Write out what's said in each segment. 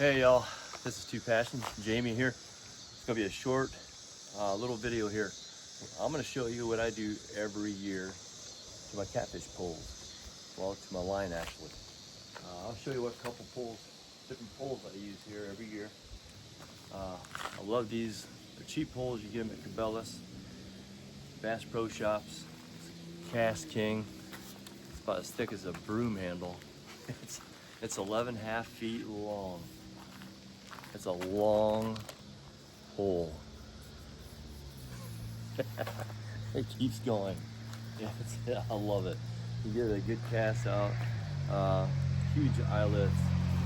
Hey y'all, this is Two Passions, Jamie here. It's gonna be a short little video here. I'm gonna show you what I do every year to my catfish poles. Well, to my line actually. I'll show you what couple poles, different poles I use here every year. I love these. They're cheap poles, you get them at Cabela's, Bass Pro Shops, Cast King. It's about as thick as a broom handle. It's 11.5 feet long. It's a long pole. It keeps going. Yeah, I love it. You get a good cast out. Huge eyelets,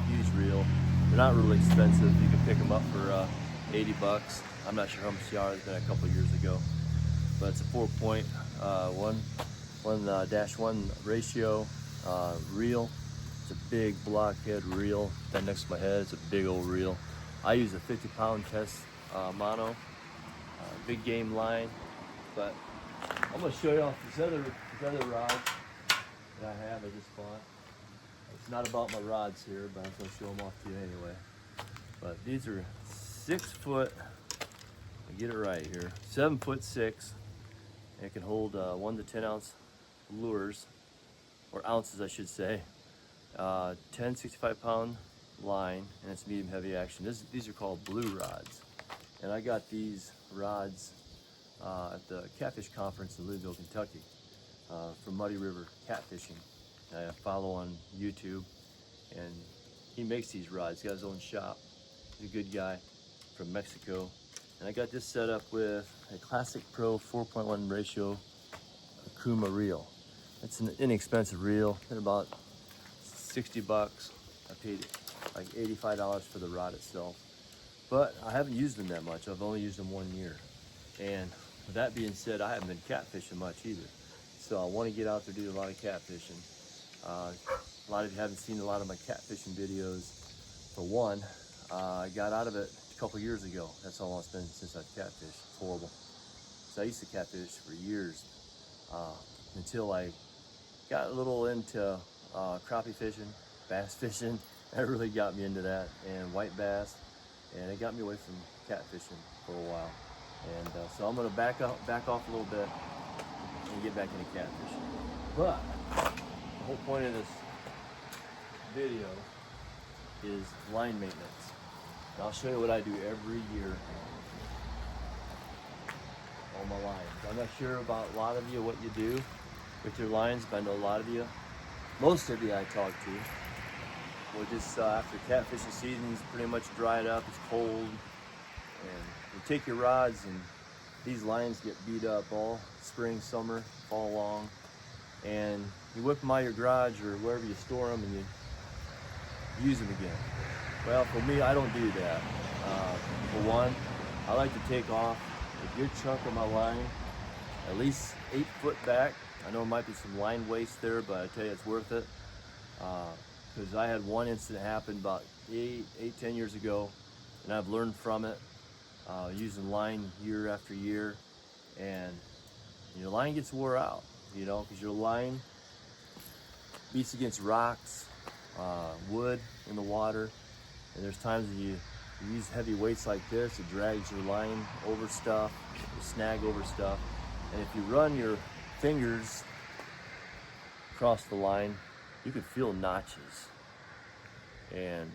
huge reel. They're not really expensive. You can pick them up for 80 bucks. I'm not sure how much they are. It's been a couple years ago. But it's a 4.1 ratio reel. It's a big blockhead reel. That next to my head, it's a big old reel. I use a 50-pound test mono, big game line, but I'm gonna show you off this other rod that I have. I just bought. It's not about my rods here, but I'm gonna show them off to you anyway. But these are 6 foot. I get it right here. 7'6". And it can hold 1 to 10 ounce lures, or ounces, I should say. 10 65-pound line, and it's medium heavy action. These are called blue rods, and I got these rods at the catfish conference in Louisville, Kentucky, from Muddy River Catfishing. I follow on YouTube, and he makes these rods. He's got his own shop. He's a good guy from Mexico, and I got this set up with a Classic Pro 4.1 ratio Akuma reel. It's an inexpensive reel. It's about 60 bucks. I paid like $85 for the rod itself, but I haven't used them that much. I've only used them 1 year, and with that being said, I haven't been catfishing much either, so I want to get out there, do a lot of catfishing. A lot of you haven't seen a lot of my catfishing videos. For one, I got out of it a couple years ago. That's how long it's been since I've catfished. It's horrible. So I used to catfish for years until I got a little into crappie fishing, bass fishing. That really got me into that, and white bass, and it got me away from catfishing for a while. And so I'm gonna back off a little bit and get back into catfishing. But the whole point of this video is line maintenance. And I'll show you what I do every year on my lines. I'm not sure about a lot of you what you do with your lines, but I know a lot of you, most of you I talk to, will just after catfishing season's pretty much dried up, it's cold, and you take your rods, and these lines get beat up all spring, summer, fall long, and you whip them out of your garage or wherever you store them, and you use them again. Well, for me, I don't do that. For one, I like to take off a good chunk of my line, at least 8 foot back. I know there might be some line waste there, but I tell you, it's worth it. Because I had one incident happen about 10 years ago, and I've learned from it, using line year after year, and your line gets wore out, you know, because your line beats against rocks, wood in the water, and there's times that you use heavy weights like this, it drags your line over stuff, you snag over stuff, and if you run your fingers across the line, you can feel notches. And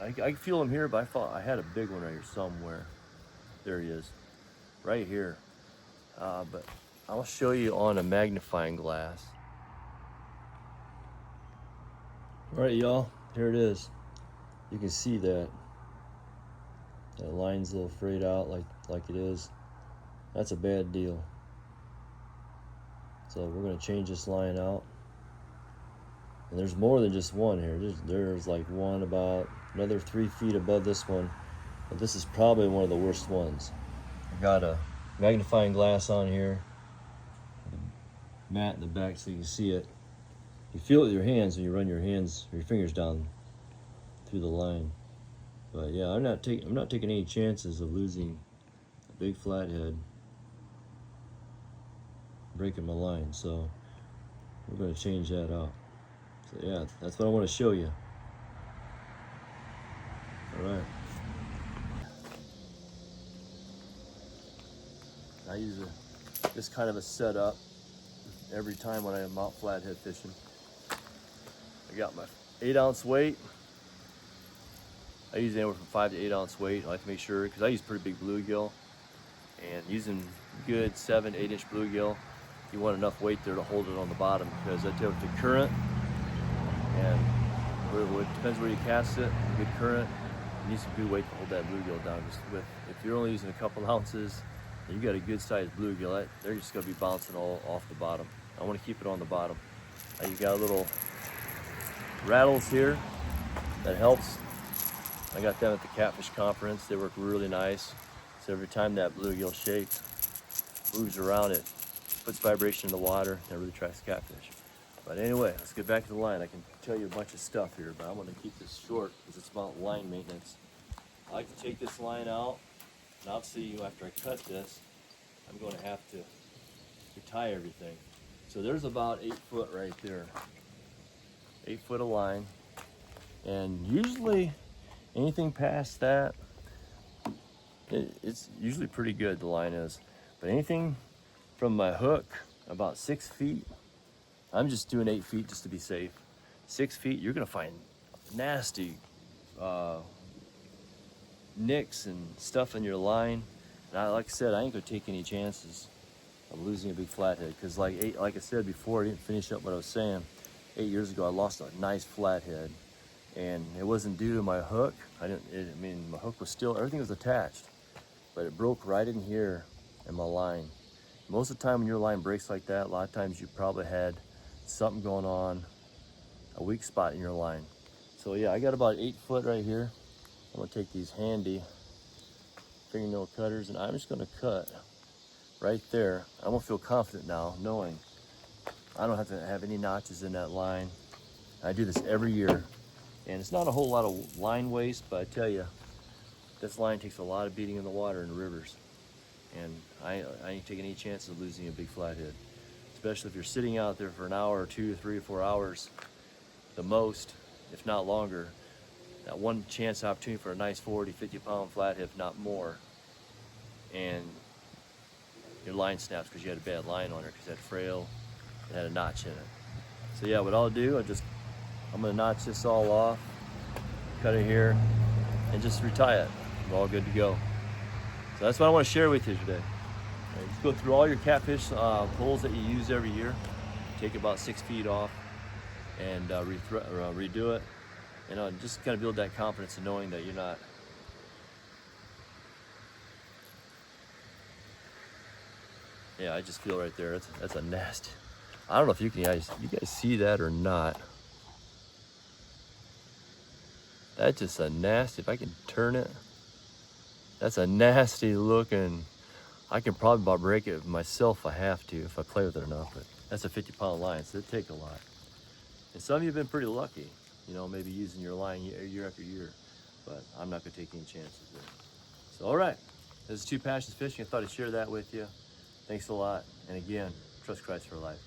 I can feel them here, but I thought I had a big one right here somewhere. There he is, right here. But I'll show you on a magnifying glass. All right, y'all, here it is. You can see that line's a little frayed out like it is. That's a bad deal. So we're gonna change this line out. And there's more than just one here. There's like one about another 3 feet above this one. But this is probably one of the worst ones. I got a magnifying glass on here, mat in the back so you can see it. You feel it with your hands when you run your fingers down through the line. But yeah, I'm not taking any chances of losing a big flathead, breaking my line. So we're going to change that out. So yeah, that's what I want to show you. I use this kind of a setup every time when I'm out flathead fishing. I got my 8-ounce weight. I use anywhere from 5 to 8 ounce weight. I like to make sure, because I use pretty big bluegill, and using good 7 to 8 inch bluegill, you want enough weight there to hold it on the bottom, because I tell you, with the current, and it depends where you cast it, good current, you need some good weight to hold that bluegill down. Just with, if you're only using a couple ounces, and you got a good sized bluegill, they're just gonna be bouncing all off the bottom. I want to keep it on the bottom. You got little rattles here that helps. I got them at the Catfish Conference. They work really nice. So every time that bluegill shape moves around, it puts vibration in the water, and it really attracts catfish. But anyway, let's get back to the line. I can tell you a bunch of stuff here, but I'm going to keep this short because it's about line maintenance. I like to take this line out, and obviously after I cut this, I'm going to have to retie everything. So there's about 8 foot right there. 8 foot of line. And usually anything past that, it's usually pretty good, the line is. But anything from my hook, about 6 feet, I'm just doing 8 feet just to be safe. 6 feet, you're gonna find nasty nicks and stuff in your line. And like I said, I ain't gonna take any chances of losing a big flathead, because like I said before, I didn't finish up what I was saying. 8 years ago, I lost a nice flathead, and it wasn't due to my hook. I mean, my hook was still, everything was attached, but it broke right in here in my line. Most of the time when your line breaks like that, a lot of times you probably had something going on, a weak spot in your line. So yeah, I got about 8 foot right here. I'm gonna take these handy fingernail cutters, and I'm just gonna cut right there. I'm gonna feel confident now knowing I don't have to have any notches in that line. I do this every year, and it's not a whole lot of line waste, but I tell you, this line takes a lot of beating in the water in the rivers, and I ain't taking any chances of losing a big flathead, especially if you're sitting out there for an hour or 2, 3, or 4 hours, the most, if not longer. That one chance opportunity for a nice 40, 50 pound flathead, if not more, and your line snaps because you had a bad line on it, because it had frail, it had a notch in it. So yeah, what I'll do, I'm gonna notch this all off, cut it here, and just retie it. We're all good to go. So that's what I want to share with you today. Right, just go through all your catfish poles that you use every year, take about 6 feet off, and redo it, and just kind of build that confidence of knowing that you're not. Yeah, I just feel right there. That's a nasty. I don't know if you guys see that or not. That's just a nasty. If I can turn it, that's a nasty looking. I can probably about break it myself if I have to, if I play with it enough. But that's a 50 pound line, so it'd take a lot. And some of you have been pretty lucky, maybe using your line year after year. But I'm not gonna take any chances there. So all right, this is Two Passions Fishing. I thought I'd share that with you. Thanks a lot, and again, trust Christ for life.